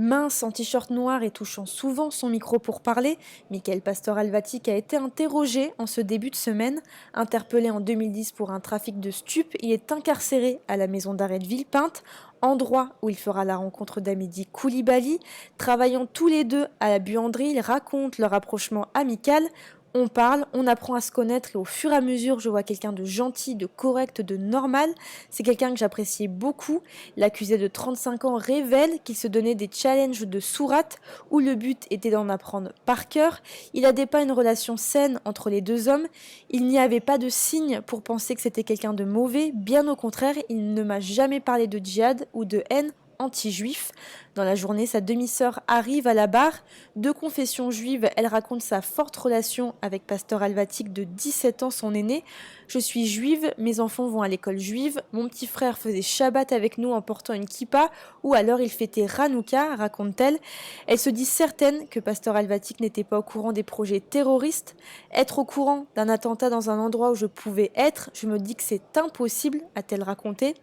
Mince, en t-shirt noir et touchant souvent son micro pour parler, Michael Pastor-Alvatic a été interrogé en ce début de semaine. Interpellé en 2010 pour un trafic de stupes, il est incarcéré à la maison d'arrêt de Villepinte, endroit où il fera la rencontre d'Amédi Koulibaly. Travaillant tous les deux à la buanderie, ils racontent leur rapprochement amical. On parle, on apprend à se connaître et au fur et à mesure, je vois quelqu'un de gentil, de correct, de normal. C'est quelqu'un que j'appréciais beaucoup. L'accusé de 35 ans révèle qu'il se donnait des challenges de sourate où le but était d'en apprendre par cœur. Il a dépeint une relation saine entre les deux hommes. Il n'y avait pas de signe pour penser que c'était quelqu'un de mauvais. Bien au contraire, il ne m'a jamais parlé de djihad ou de haine anti-juif. Dans la journée, sa demi-sœur arrive à la barre. De confession juive, elle raconte sa forte relation avec Pasteur Alvatic de 17 ans, son aîné. Je suis juive, mes enfants vont à l'école juive, mon petit frère faisait Shabbat avec nous en portant une kippa, ou alors il fêtait Hanouka, raconte-t-elle. Elle se dit certaine que Pasteur Alvatic n'était pas au courant des projets terroristes. Être au courant d'un attentat dans un endroit où je pouvais être, je me dis que c'est impossible, a-t-elle raconté.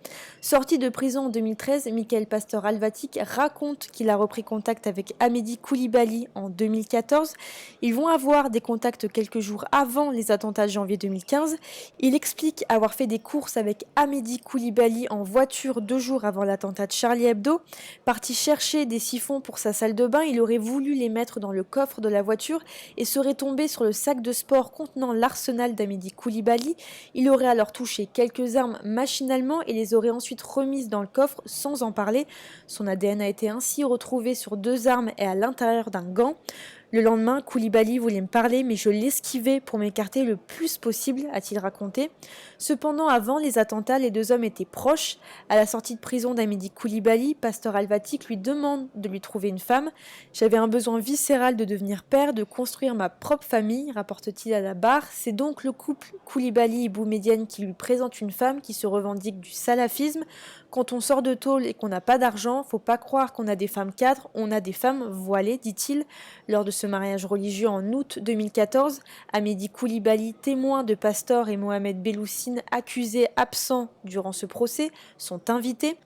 Sorti de prison en 2013, Michael Pasteur Alvatic raconte qu'il a repris contact avec Amédi Koulibaly en 2014. Ils vont avoir des contacts quelques jours avant les attentats de janvier 2015. Il explique avoir fait des courses avec Amédi Koulibaly en voiture 2 jours avant l'attentat de Charlie Hebdo. Parti chercher des siphons pour sa salle de bain, il aurait voulu les mettre dans le coffre de la voiture et serait tombé sur le sac de sport contenant l'arsenal d'Amédi Koulibaly. Il aurait alors touché quelques armes machinalement et les aurait ensuite remises dans le coffre sans en parler. Son ADN a été ainsi retrouvé sur 2 armes et à l'intérieur d'un gant. Le lendemain, Koulibaly voulait me parler, mais je l'esquivais pour m'écarter le plus possible, a-t-il raconté. Cependant, avant les attentats, les deux hommes étaient proches. À la sortie de prison d'Amédi Koulibaly, Pasteur Alvatic lui demande de lui trouver une femme. J'avais un besoin viscéral de devenir père, de construire ma propre famille, rapporte-t-il à la barre. C'est donc le couple Koulibaly-Boumedienne qui lui présente une femme qui se revendique du salafisme. Quand on sort de tôle et qu'on n'a pas d'argent, faut pas croire qu'on a des femmes cadres, on a des femmes voilées, dit-il. Lors de ce mariage religieux en août 2014, Amédi Koulibaly, témoin de Pastor et Mohamed Belloucine, accusés absents durant ce procès, sont invités.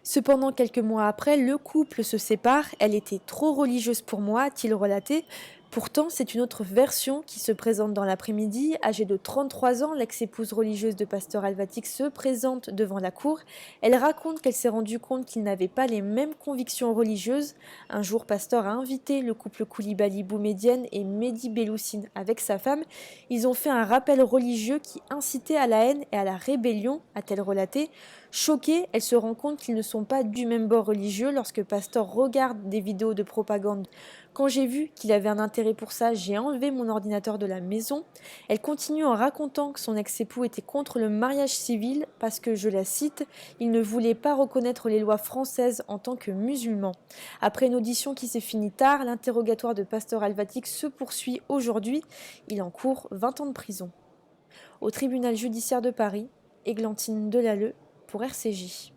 Cependant, quelques mois après, le couple se sépare. Elle était trop religieuse pour moi, a-t-il relaté. Pourtant, c'est une autre version qui se présente dans l'après-midi. Âgée de 33 ans, l'ex-épouse religieuse de Pasteur Alvatic se présente devant la cour. Elle raconte qu'elle s'est rendue compte qu'ils n'avaient pas les mêmes convictions religieuses. Un jour, Pasteur a invité le couple Koulibaly-Boumedienne et Mehdi Belloucine avec sa femme. Ils ont fait un rappel religieux qui incitait à la haine et à la rébellion, a-t-elle relaté. Choquée, elle se rend compte qu'ils ne sont pas du même bord religieux lorsque Pasteur regarde des vidéos de propagande. Quand j'ai vu qu'il avait un intérêt pour ça, j'ai enlevé mon ordinateur de la maison. Elle continue en racontant que son ex-époux était contre le mariage civil parce que, je la cite, il ne voulait pas reconnaître les lois françaises en tant que musulman. Après une audition qui s'est finie tard, l'interrogatoire de Pasteur Alvatic se poursuit aujourd'hui. Il encourt 20 ans de prison. Au tribunal judiciaire de Paris, Églantine Delalleux pour RCJ.